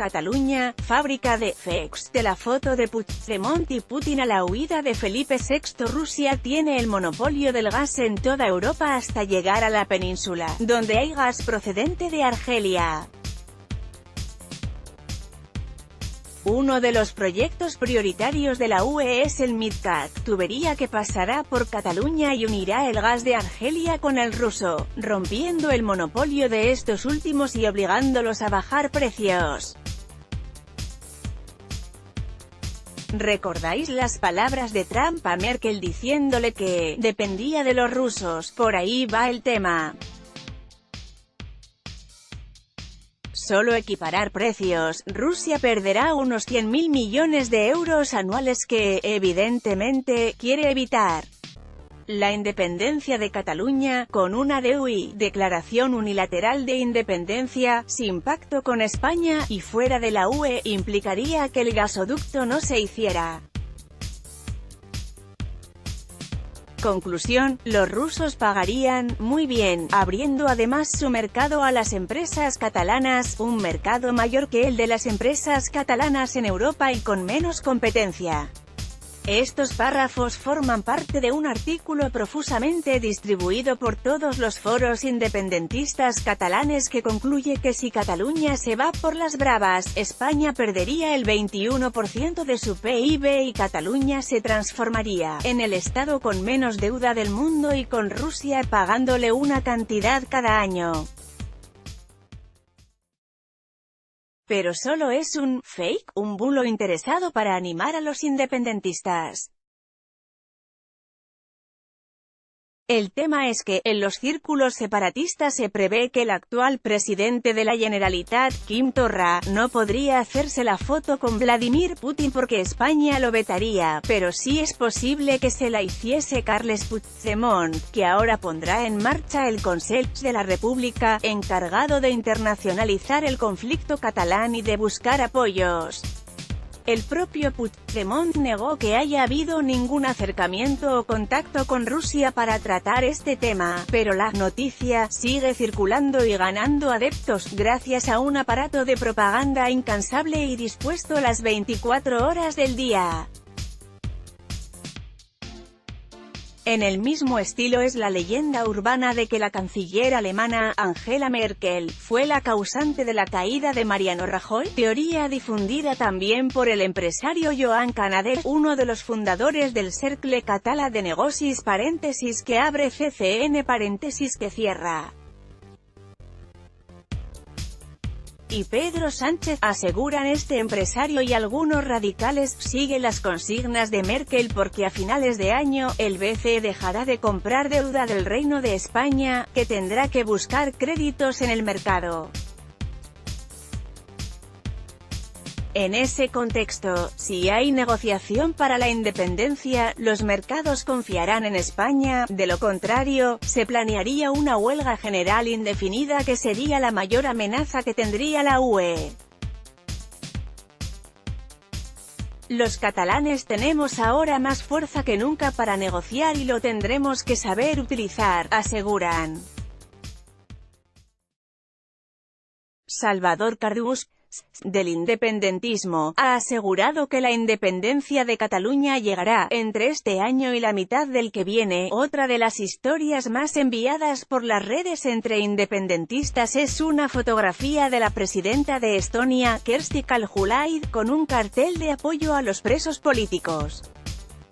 Cataluña, fábrica de fakes, de la foto de Puigdemont y Putin a la huida de Felipe VI. Rusia tiene el monopolio del gas en toda Europa hasta llegar a la península, donde hay gas procedente de Argelia. Uno de los proyectos prioritarios de la UE es el MidCat, tubería que pasará por Cataluña y unirá el gas de Argelia con el ruso, rompiendo el monopolio de estos últimos y obligándolos a bajar precios. ¿Recordáis las palabras de Trump a Merkel diciéndole que dependía de los rusos? Por ahí va el tema. Solo equiparar precios, Rusia perderá unos 100.000 millones de euros anuales que, evidentemente, quiere evitar. La independencia de Cataluña, con una DUI, declaración unilateral de independencia, sin pacto con España, y fuera de la UE, implicaría que el gasoducto no se hiciera. Conclusión, los rusos pagarían muy bien, abriendo además su mercado a las empresas catalanas, un mercado mayor que el de las empresas catalanas en Europa y con menos competencia. Estos párrafos forman parte de un artículo profusamente distribuido por todos los foros independentistas catalanes que concluye que si Cataluña se va por las bravas, España perdería el 21% de su PIB y Cataluña se transformaría en el estado con menos deuda del mundo y con Rusia pagándole una cantidad cada año. Pero solo es un «fake», un bulo interesado para animar a los independentistas. El tema es que, en los círculos separatistas se prevé que el actual presidente de la Generalitat, Quim Torra, no podría hacerse la foto con Vladimir Putin porque España lo vetaría, pero sí es posible que se la hiciese Carles Puigdemont, que ahora pondrá en marcha el Consell de la República, encargado de internacionalizar el conflicto catalán y de buscar apoyos. El propio Puigdemont negó que haya habido ningún acercamiento o contacto con Rusia para tratar este tema, pero la noticia sigue circulando y ganando adeptos, gracias a un aparato de propaganda incansable y dispuesto las 24 horas del día. En el mismo estilo es la leyenda urbana de que la canciller alemana, Angela Merkel, fue la causante de la caída de Mariano Rajoy, teoría difundida también por el empresario Joan Canader, uno de los fundadores del Cercle Català de Negocis paréntesis que abre CCN paréntesis que cierra. Y Pedro Sánchez, aseguran este empresario y algunos radicales, sigue las consignas de Merkel porque a finales de año, el BCE dejará de comprar deuda del Reino de España, que tendrá que buscar créditos en el mercado. En ese contexto, si hay negociación para la independencia, los mercados confiarán en España, de lo contrario, se planearía una huelga general indefinida que sería la mayor amenaza que tendría la UE. Los catalanes tenemos ahora más fuerza que nunca para negociar y lo tendremos que saber utilizar, aseguran. Salvador Cardús, del independentismo, ha asegurado que la independencia de Cataluña llegará entre este año y la mitad del que viene. Otra de las historias más enviadas por las redes entre independentistas es una fotografía de la presidenta de Estonia, Kersti Kaljulaid, con un cartel de apoyo a los presos políticos.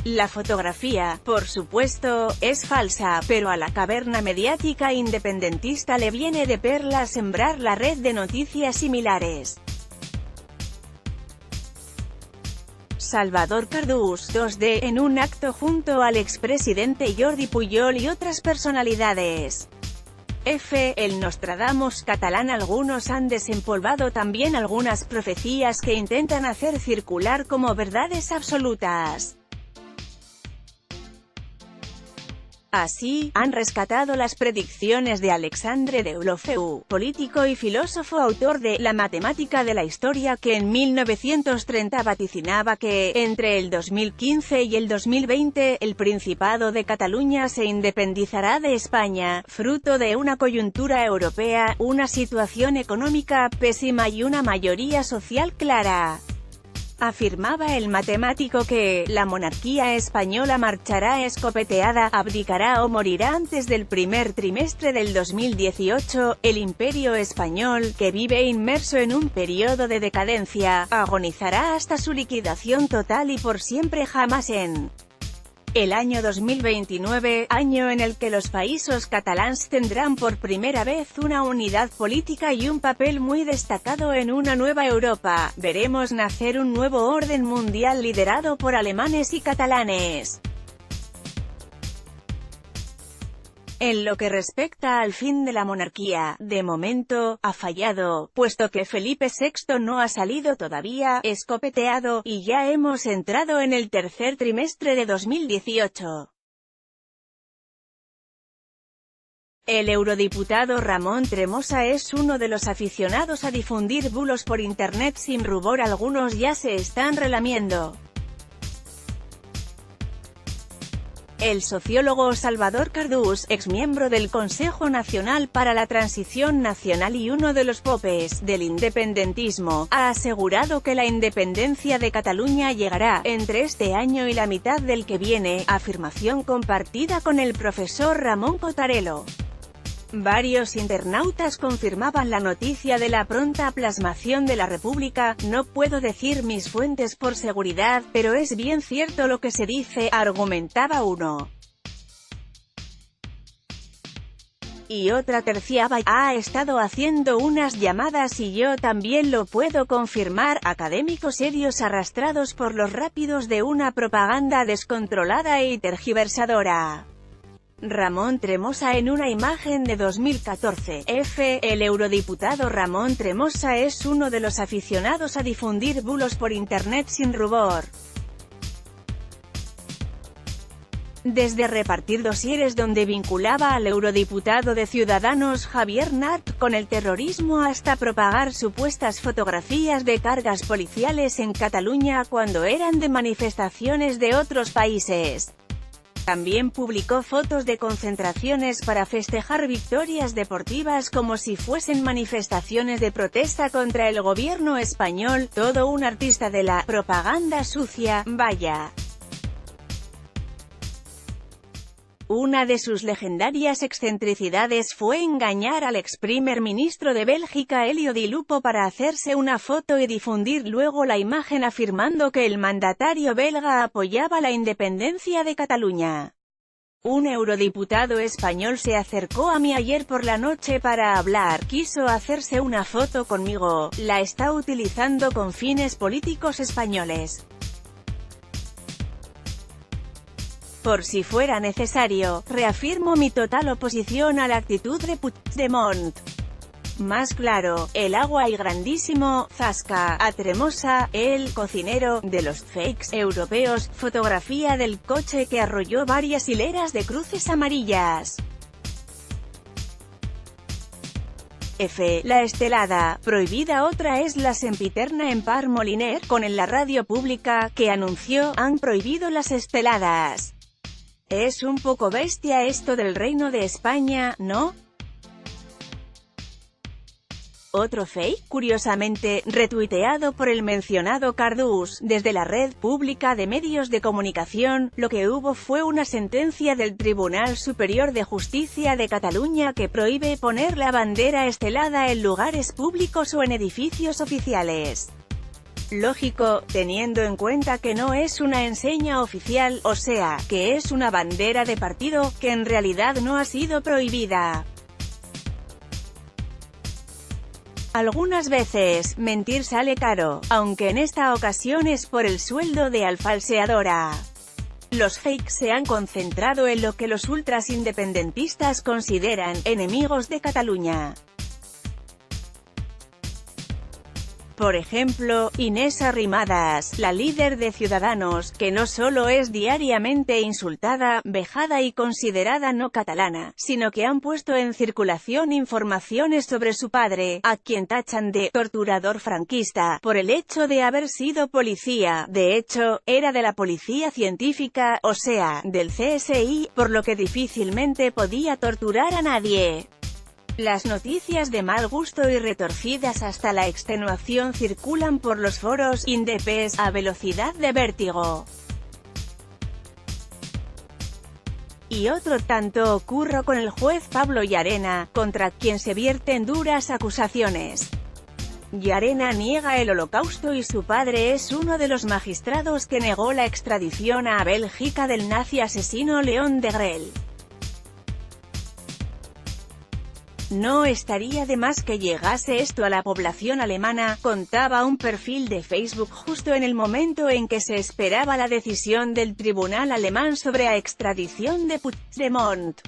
La fotografía, por supuesto, es falsa, pero a la caverna mediática independentista le viene de perla sembrar la red de noticias similares. Salvador Cardús, 2D, en un acto junto al expresidente Jordi Pujol y otras personalidades. El Nostradamus catalán. Algunos han desempolvado también algunas profecías que intentan hacer circular como verdades absolutas. Así, han rescatado las predicciones de Alexandre Deulofeu, político y filósofo autor de La matemática de la historia, que en 1930 vaticinaba que, entre el 2015 y el 2020, el Principado de Cataluña se independizará de España, fruto de una coyuntura europea, una situación económica pésima y una mayoría social clara. Afirmaba el matemático que la monarquía española marchará escopeteada, abdicará o morirá antes del primer trimestre del 2018, el imperio español, que vive inmerso en un periodo de decadencia, agonizará hasta su liquidación total y por siempre jamás en el año 2029, año en el que los països catalans tendrán por primera vez una unidad política y un papel muy destacado en una nueva Europa. Veremos nacer un nuevo orden mundial liderado por alemanes y catalanes. En lo que respecta al fin de la monarquía, de momento, ha fallado, puesto que Felipe VI no ha salido todavía, escopeteado, y ya hemos entrado en el tercer trimestre de 2018. El eurodiputado Ramón Tremosa es uno de los aficionados a difundir bulos por internet sin rubor. Algunos ya se están relamiendo. El sociólogo Salvador Cardús, exmiembro del Consejo Nacional para la Transición Nacional y uno de los popes del independentismo, ha asegurado que la independencia de Cataluña llegará entre este año y la mitad del que viene, afirmación compartida con el profesor Ramón Cotarelo. Varios internautas confirmaban la noticia de la pronta plasmación de la República. No puedo decir mis fuentes por seguridad, pero es bien cierto lo que se dice, argumentaba uno. Y otra terciaba, ha estado haciendo unas llamadas y yo también lo puedo confirmar, académicos serios arrastrados por los rápidos de una propaganda descontrolada y tergiversadora. Ramón Tremosa en una imagen de 2014. El eurodiputado Ramón Tremosa es uno de los aficionados a difundir bulos por internet sin rubor. Desde repartir dosieres donde vinculaba al eurodiputado de Ciudadanos Javier Nart con el terrorismo hasta propagar supuestas fotografías de cargas policiales en Cataluña cuando eran de manifestaciones de otros países. También publicó fotos de concentraciones para festejar victorias deportivas como si fuesen manifestaciones de protesta contra el gobierno español. Todo un artista de la propaganda sucia, vaya. Una de sus legendarias excentricidades fue engañar al ex primer ministro de Bélgica Elio Di Lupo para hacerse una foto y difundir luego la imagen afirmando que el mandatario belga apoyaba la independencia de Cataluña. Un eurodiputado español se acercó a mí ayer por la noche para hablar, quiso hacerse una foto conmigo, la está utilizando con fines políticos españoles. Por si fuera necesario, reafirmo mi total oposición a la actitud de Puigdemont. Más claro, el agua y grandísimo, zasca, a Tremosa, el cocinero, de los fakes europeos, fotografía del coche que arrolló varias hileras de cruces amarillas. La estelada, prohibida. Otra es la sempiterna Empar Moliner, con la radio pública, que anunció, han prohibido las esteladas. Es un poco bestia esto del Reino de España, ¿no? Otro fake, curiosamente, retuiteado por el mencionado Cardús, desde la red pública de medios de comunicación. Lo que hubo fue una sentencia del Tribunal Superior de Justicia de Cataluña que prohíbe poner la bandera estelada en lugares públicos o en edificios oficiales. Lógico, teniendo en cuenta que no es una enseña oficial, o sea, que es una bandera de partido, que en realidad no ha sido prohibida. Algunas veces, mentir sale caro, aunque en esta ocasión es por el sueldo de falseadora. Los fakes se han concentrado en lo que los ultras independentistas consideran enemigos de Cataluña. Por ejemplo, Inés Arrimadas, la líder de Ciudadanos, que no solo es diariamente insultada, vejada y considerada no catalana, sino que han puesto en circulación informaciones sobre su padre, a quien tachan de torturador franquista, por el hecho de haber sido policía. De hecho, era de la policía científica, o sea, del CSI, por lo que difícilmente podía torturar a nadie. Las noticias de mal gusto y retorcidas hasta la extenuación circulan por los foros indepes a velocidad de vértigo. Y otro tanto ocurre con el juez Pablo Llarena, contra quien se vierten duras acusaciones. Llarena niega el Holocausto y su padre es uno de los magistrados que negó la extradición a Bélgica del nazi asesino León Degrelle. No estaría de más que llegase esto a la población alemana, contaba un perfil de Facebook justo en el momento en que se esperaba la decisión del tribunal alemán sobre la extradición de Puigdemont.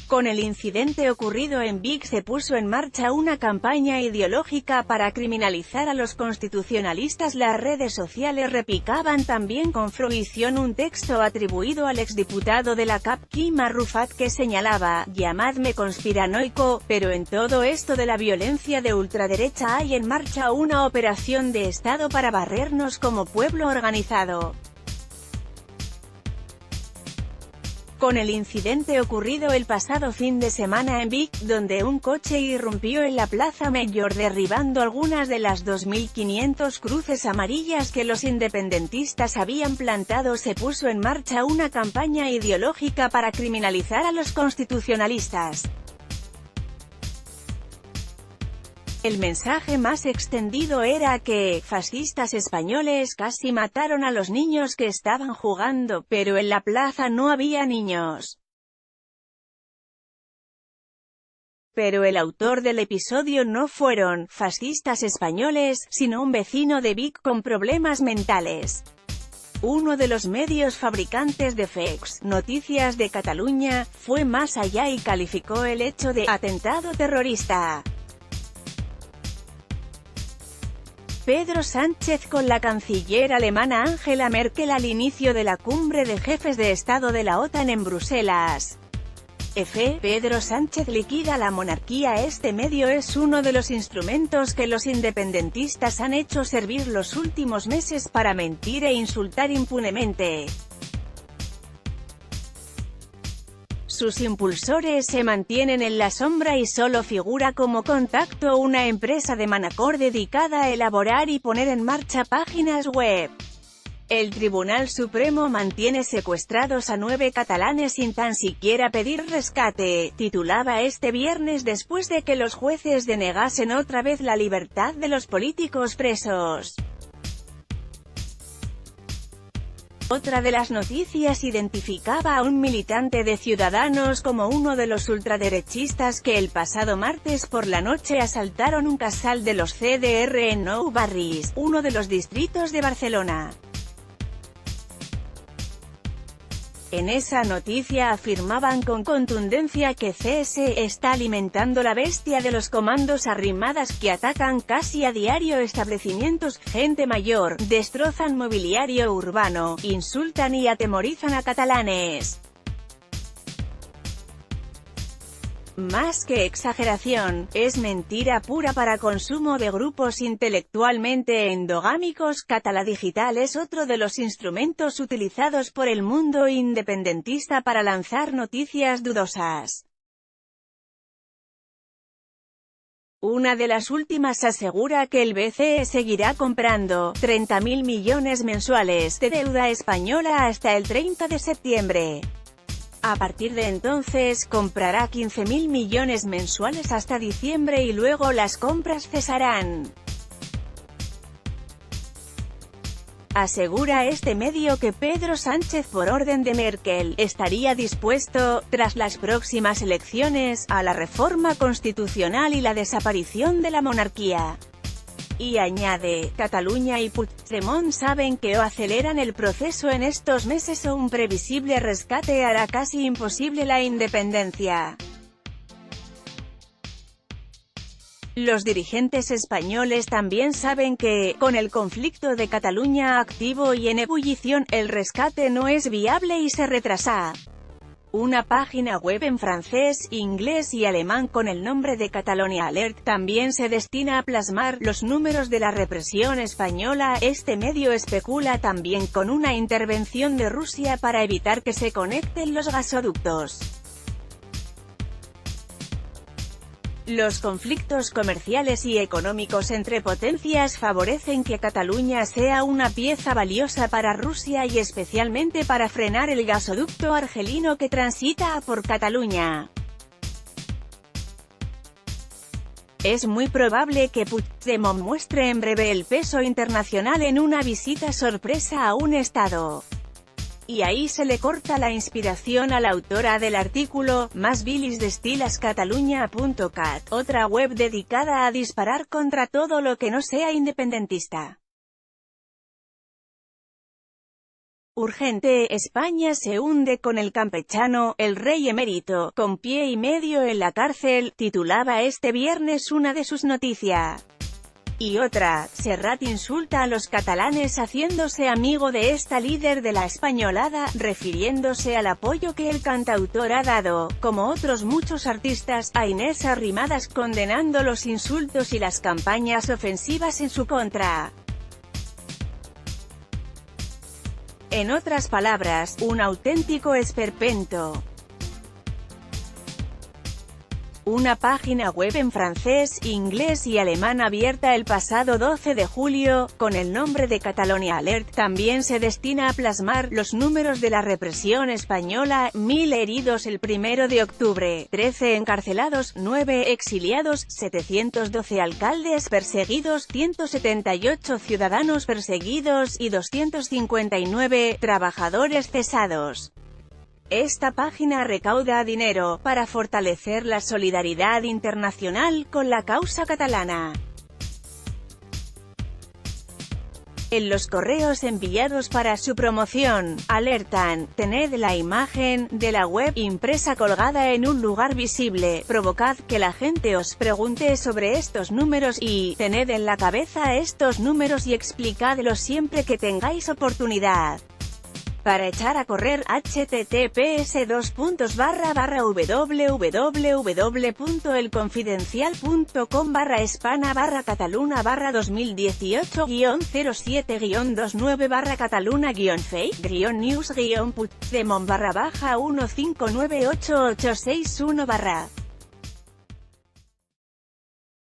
Con el incidente ocurrido en Vic se puso en marcha una campaña ideológica para criminalizar a los constitucionalistas. Las redes sociales repicaban también con fruición un texto atribuido al exdiputado de la CAP, Quim Arrufat, que señalaba: «Llamadme conspiranoico, pero en todo esto de la violencia de ultraderecha hay en marcha una operación de Estado para barrernos como pueblo organizado». Con el incidente ocurrido el pasado fin de semana en Vic, donde un coche irrumpió en la Plaza Mayor derribando algunas de las 2.500 cruces amarillas que los independentistas habían plantado, se puso en marcha una campaña ideológica para criminalizar a los constitucionalistas. El mensaje más extendido era que fascistas españoles casi mataron a los niños que estaban jugando, pero en la plaza no había niños. Pero el autor del episodio no fueron fascistas españoles, sino un vecino de Vic con problemas mentales. Uno de los medios fabricantes de fakes, Noticias de Cataluña, fue más allá y calificó el hecho de atentado terrorista. Pedro Sánchez con la canciller alemana Angela Merkel al inicio de la cumbre de jefes de Estado de la OTAN en Bruselas. Pedro Sánchez liquida la monarquía. Este medio es uno de los instrumentos que los independentistas han hecho servir los últimos meses para mentir e insultar impunemente. Sus impulsores se mantienen en la sombra y solo figura como Contacto, una empresa de Manacor dedicada a elaborar y poner en marcha páginas web. El Tribunal Supremo mantiene secuestrados a 9 catalanes sin tan siquiera pedir rescate, titulaba este viernes después de que los jueces denegasen otra vez la libertad de los políticos presos. Otra de las noticias identificaba a un militante de Ciudadanos como uno de los ultraderechistas que el pasado martes por la noche asaltaron un casal de los CDR en Nou Barris, uno de los distritos de Barcelona. En esa noticia afirmaban con contundencia que CS está alimentando la bestia de los comandos Arrimadas que atacan casi a diario establecimientos, gente mayor, destrozan mobiliario urbano, insultan y atemorizan a catalanes. Más que exageración, es mentira pura para consumo de grupos intelectualmente endogámicos. Cataladigital es otro de los instrumentos utilizados por el mundo independentista para lanzar noticias dudosas. Una de las últimas asegura que el BCE seguirá comprando 30.000 millones mensuales de deuda española hasta el 30 de septiembre. A partir de entonces, comprará 15.000 millones mensuales hasta diciembre y luego las compras cesarán. Asegura este medio que Pedro Sánchez, por orden de Merkel, estaría dispuesto, tras las próximas elecciones, a la reforma constitucional y la desaparición de la monarquía. Y añade, Cataluña y Puigdemont saben que o aceleran el proceso en estos meses o un previsible rescate hará casi imposible la independencia. Los dirigentes españoles también saben que, con el conflicto de Cataluña activo y en ebullición, el rescate no es viable y se retrasa. Una página web en francés, inglés y alemán con el nombre de Catalonia Alert también se destina a plasmar los números de la represión española. Este medio especula también con una intervención de Rusia para evitar que se conecten los gasoductos. Los conflictos comerciales y económicos entre potencias favorecen que Cataluña sea una pieza valiosa para Rusia y especialmente para frenar el gasoducto argelino que transita por Cataluña. Es muy probable que Puigdemont muestre en breve el peso internacional en una visita sorpresa a un estado. Y ahí se le corta la inspiración a la autora del artículo, Más bilis destilas Catalunya.cat, otra web dedicada a disparar contra todo lo que no sea independentista. Urgente, España se hunde con el campechano, el rey emérito, con pie y medio en la cárcel, titulaba este viernes una de sus noticias. Y otra, Serrat insulta a los catalanes haciéndose amigo de esta líder de la españolada, refiriéndose al apoyo que el cantautor ha dado, como otros muchos artistas, a Inés Arrimadas, condenando los insultos y las campañas ofensivas en su contra. En otras palabras, un auténtico esperpento. Una página web en francés, inglés y alemán abierta el pasado 12 de julio, con el nombre de Catalonia Alert, también se destina a plasmar los números de la represión española: 1000 heridos el 1 de octubre, 13 encarcelados, 9 exiliados, 712 alcaldes perseguidos, 178 ciudadanos perseguidos y 259 trabajadores cesados. Esta página recauda dinero para fortalecer la solidaridad internacional con la causa catalana. En los correos enviados para su promoción, alertan: tened la imagen de la web impresa colgada en un lugar visible, provocad que la gente os pregunte sobre estos números y tened en la cabeza estos números y explicadlos siempre que tengáis oportunidad. Para echar a correr, https://www.elconfidencial.com/espana/2018-07-29/Cataluna/2000-fake-news-Puigdemont/159888661